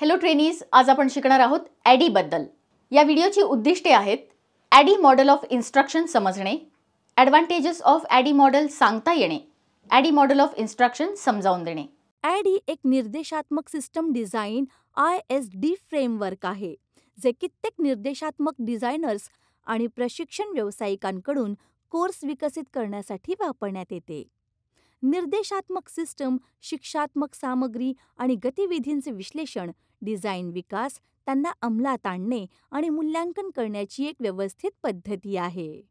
Hello trainees, आज आपण शिकणार आहोत ॲडी बद्दल। या व्हिडिओची उद्दिष्टे आहेत ॲडी मॉडेल ऑफ इन्स्ट्रक्शन समजणे, ॲडव्हांटेजेस ऑफ ॲडी मॉडेल सांगता येणे, ॲडी मॉडेल ऑफ इन्स्ट्रक्शन समजावून देणे। ॲडी एक निर्देशात्मक सिस्टम डिझाईन ISD फ्रेमवर्क आहे, जे कित्येक निर्देशात्मक डिझायनर्स आणि प्रशिक्षण व्यावसायिकांकडून कोर्स विकसित करण्यासाठी वापरण्यात येते। निर्देशात्मक सिस्टम शिक्षात्मक सामग्री आणि गतिविधींचे विश्लेषण, डिझाईन विकास, त्यांना अंमलात आणणे आणि मूल्यांकन करण्याची एक व्यवस्थित पद्धती आहे।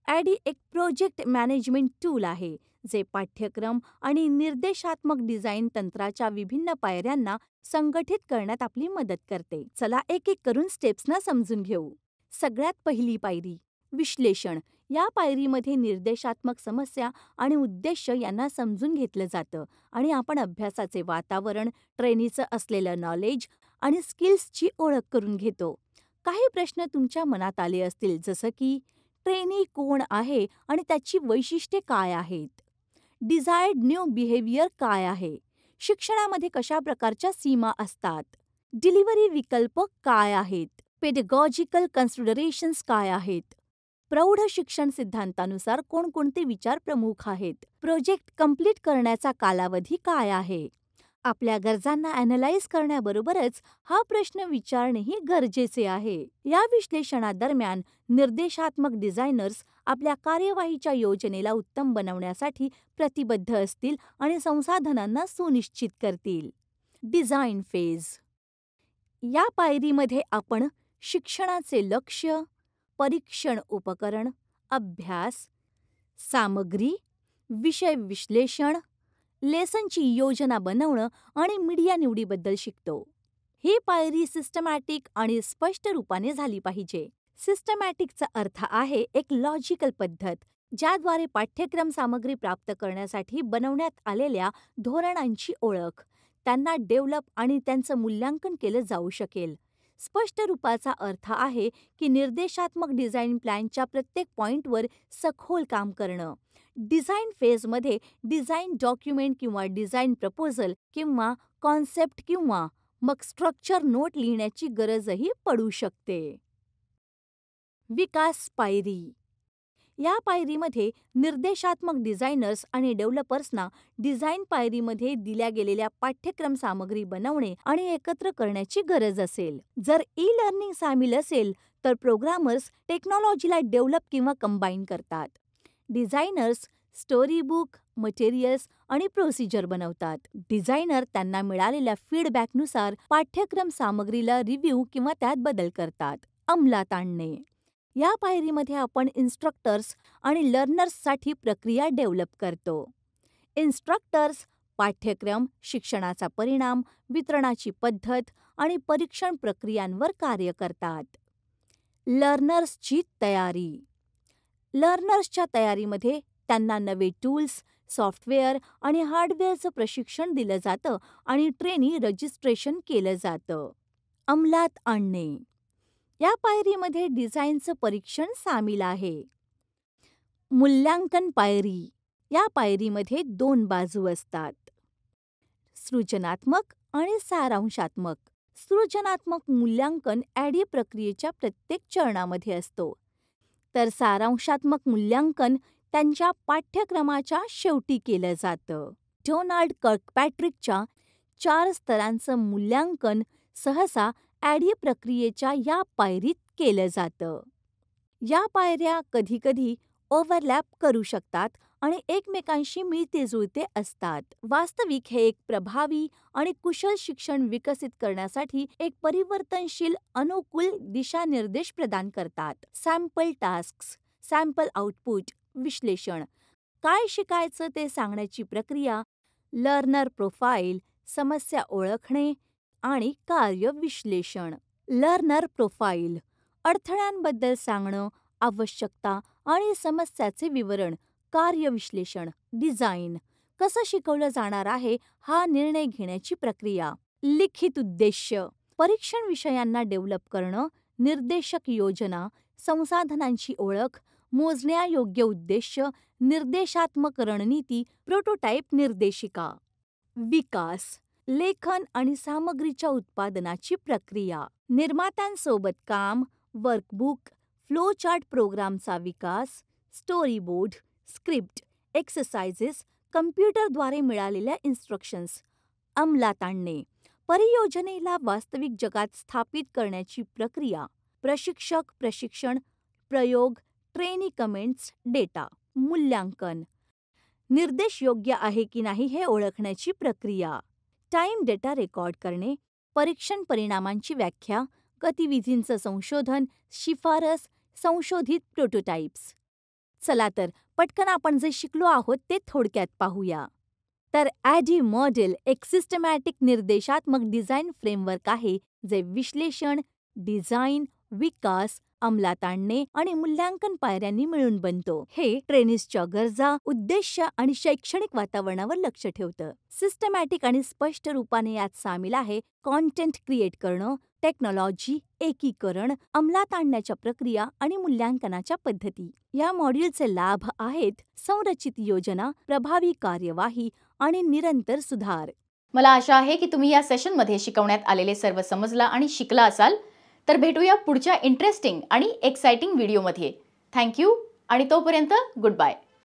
ॲडी एक प्रोजेक्ट मॅनेजमेंट टूल आहे, जे पाठ्यक्रम आणि निर्देशात्मक डिझाईन तंत्राच्या विभिन्न पायऱ्यांना संघटित करण्यात आपली मदत करते। चला एक करून स्टेप्सना समजून घेऊ। सगळ्यात पहिली पायरी विश्लेषण। या पायरीमध्ये निर्देशात्मक समस्या आणि उद्देश यांना समजून घेतलं जातं आणि आपण अभ्यासाचे वातावरण, ट्रेनीचं असलेलं नॉलेज आणि स्किल्सची ओळख करून घेतो। काही प्रश्न तुमच्या मनात आले असतील, जसं की ट्रेनी कोण आहे आणि त्याची वैशिष्ट्ये काय आहेत? डिझायर्ड न्यू बिहेवियर काय आहे? शिक्षणामध्ये कशा प्रकारच्या सीमा असतात? डिलिव्हरी विकल्प काय आहेत? पेडगॉजिकल कन्सिडरेशन्स काय आहेत? प्रौढ शिक्षण सिद्धांतानुसार कोणकोणते विचार प्रमुख आहेत? प्रोजेक्ट कंप्लीट करण्याचा कालावधी काय आहे? आपल्या गरजांना ॲनलाइज करण्याबरोबरच हा प्रश्न विचारणेही गरजेचे आहे। या विश्लेषणादरम्यान निर्देशात्मक डिझायनर्स आपल्या कार्यवाहीच्या योजनेला उत्तम बनवण्यासाठी प्रतिबद्ध असतील आणि संसाधनांना सुनिश्चित करतील। Design phase. या पायरीमध्ये आपण शिक्षणाचे लक्ष्य, परीक्षण उपकरण, अभ्यास, सामग्री, विषय विश्लेषण, लेसनची योजना बनवणं आणि मीडिया निवडीबद्दल शिकतो। ही पायरी सिस्टमॅटिक आणि स्पष्ट रूपाने झाली पाहिजे। सिस्टमॅटिकचा अर्थ आहे एक लॉजिकल पद्धत, ज्याद्वारे पाठ्यक्रम सामग्री प्राप्त करण्यासाठी बनवण्यात आलेल्या धोरणांची ओळख, त्यांना डेव्हलप आणि त्यांचं मूल्यांकन केलं जाऊ शकेल। स्पष्ट रूपाचा अर्थ आहे की निर्देशात्मक डिझाईन प्लॅनच्या प्रत्येक पॉइंटवर सखोल काम करणं। डिझाईन फेजमध्ये डिझाईन डॉक्युमेंट किंवा डिझाईन प्रपोजल किंवा कॉन्सेप्ट किंवा मग स्ट्रक्चर नोट लिहिण्याची गरजही पडू शकते। विकास पायरी। या पायरीमध्ये निर्देशात्मक डिझायनर्स आणि डेव्हलपर्सना डिझाईन पायरीमध्ये दिल्या गेलेल्या पाठ्यक्रम सामग्री बनवणे आणि एकत्र करण्याची गरज असेल। जर ई-लर्निंग सामील असेल तर प्रोग्रामर्स टेक्नॉलॉजीला डेव्हलप किंवा कंबाईन करतात। डिझायनर्स स्टोरी बुक, मटेरियल्स आणि प्रोसिजर बनवतात। डिझायनर त्यांना मिळालेल्या फीडबॅकनुसार पाठ्यक्रम सामग्रीला रिव्ह्यू किंवा त्यात बदल करतात। अंमलात आणणे। या पायरीमध्ये आपण इन्स्ट्रक्टर्स आणि लर्नर्ससाठी प्रक्रिया डेव्हलप करतो। इन्स्ट्रक्टर्स पाठ्यक्रम, शिक्षणाचा परिणाम, वितरणाची पद्धत आणि परीक्षण प्रक्रियांवर कार्य करतात। लर्नर्सची तयारी। लर्नर्सच्या तयारीमध्ये त्यांना नवे टूल्स, सॉफ्टवेअर आणि हार्डवेअरचं प्रशिक्षण दिलं जातं आणि ट्रेनी रजिस्ट्रेशन केलं जातं। अंमलात आणणे। या पायरीमध्ये डिझाईनचं परीक्षण सामील आहे। मूल्यांकन पायरी। या पायरीमध्ये 2 बाजू असतात, सृजनात्मक आणि सारांशात्मक। सृजनात्मक मूल्यांकन ॲडी प्रक्रियेच्या प्रत्येक चरणामध्ये असतो, तर सारांशात्मक मूल्यांकन त्यांच्या पाठ्यक्रमाच्या शेवटी केलं जातं। डोनाल्ड कर्कपॅट्रिकच्या 4 स्तरांचं मूल्यांकन सहसा ॲडी प्रक्रियेच्या या पायरीत केलं जातं। या पायऱ्या कधीकधी ओव्हरलॅप करू शकतात आणि एकमेकांशी मिळते-जुळते असतात। वास्तविक हे एक प्रभावी आणि कुशल शिक्षण विकसित करण्यासाठी एक परिवर्तनशील, अनुकूल दिशानिर्देश प्रदान करतात। सॅम्पल टास्क्स, सॅम्पल आउटपुट, विश्लेषण। काय शिकायचं ते सांगण्याची प्रक्रिया, लर्नर प्रोफाईल, समस्या ओळखणे आणि कार्य विश्लेषण। Learner profile. अडथळ्यांबद्दल सांगणं, आवश्यकता आणि समस्याचे विवरण। कार्य विश्लेषण। डिझाईन। कसं शिकवलं जाणार आहे हा निर्णय घेण्याची प्रक्रिया। लिखित उद्देश्य। परीक्षण विषयांना डेव्हलप करणं, निर्देशक योजना, संसाधनांची ओळख, मोजण्यायोग्य उद्देश, निर्देशात्मक रणनीती, प्रोटोटाइप निर्देशिका। विकास। लेखन आणि सामग्रीच्या उत्पादनाची प्रक्रिया, निर्मात्यांसोबत काम, वर्कबुक, फ्लो चार्ट प्रोग्रामचा विकास, स्टोरी बोर्ड, स्क्रिप्ट, एक्सरसाइजेस, कम्प्युटरद्वारे मिळालेल्या इन्स्ट्रक्शन्स, अंमलात आणणे, परियोजनेला वास्तविक जगात स्थापित करण्याची प्रक्रिया, प्रशिक्षक प्रशिक्षण, प्रयोग, ट्रेनी कमेंट्स, डेटा, मूल्यांकन, निर्देश योग्य आहे की नाही हे ओळखण्याची प्रक्रिया, टाइम डेटा रेकॉर्ड करणे, परीक्षण परिणामांची व्याख्या, गतिविधींचं संशोधन, शिफारस, संशोधित प्रोटोटाइप्स. चला तर पटकन आपण जे शिकलो आहोत ते थोडक्यात पाहूया. तर ॲडी मॉडेल एक सिस्टमॅटिक निर्देशात्मक डिझाईन फ्रेमवर्क आहे जे विश्लेषण, डिझाईन, विकास, अंमलात आणणे आणि मूल्यांकन पायऱ्यांनी मिळून बनतो. हे ट्रेनीजच्या गरजा, उद्देश्य आणि शैक्षणिक वातावरणावर लक्ष ठेवतं. सिस्टमॅटिक आणि स्पष्ट रूपाने यात सामील आहे कॉन्टेंट क्रिएट करणं, टेक्नॉलॉजी, एकीकरण, अंमलात आणण्याच्या प्रक्रिया आणि मूल्यांकनाच्या पद्धती. या मॉड्यूलचे लाभ आहेत संरचित योजना, प्रभावी कार्यवाही आणि निरंतर सुधार. मला आशा आहे की तुम्ही या सेशनमध्ये शिकवण्यात आलेले सर्व समजला आणि शिकला असाल. तर भेटूया पुढच्या इंटरेस्टिंग आणि एक्साइटिंग व्हिडिओमध्ये. थँक्यू आणि तोपर्यंत गुड बाय.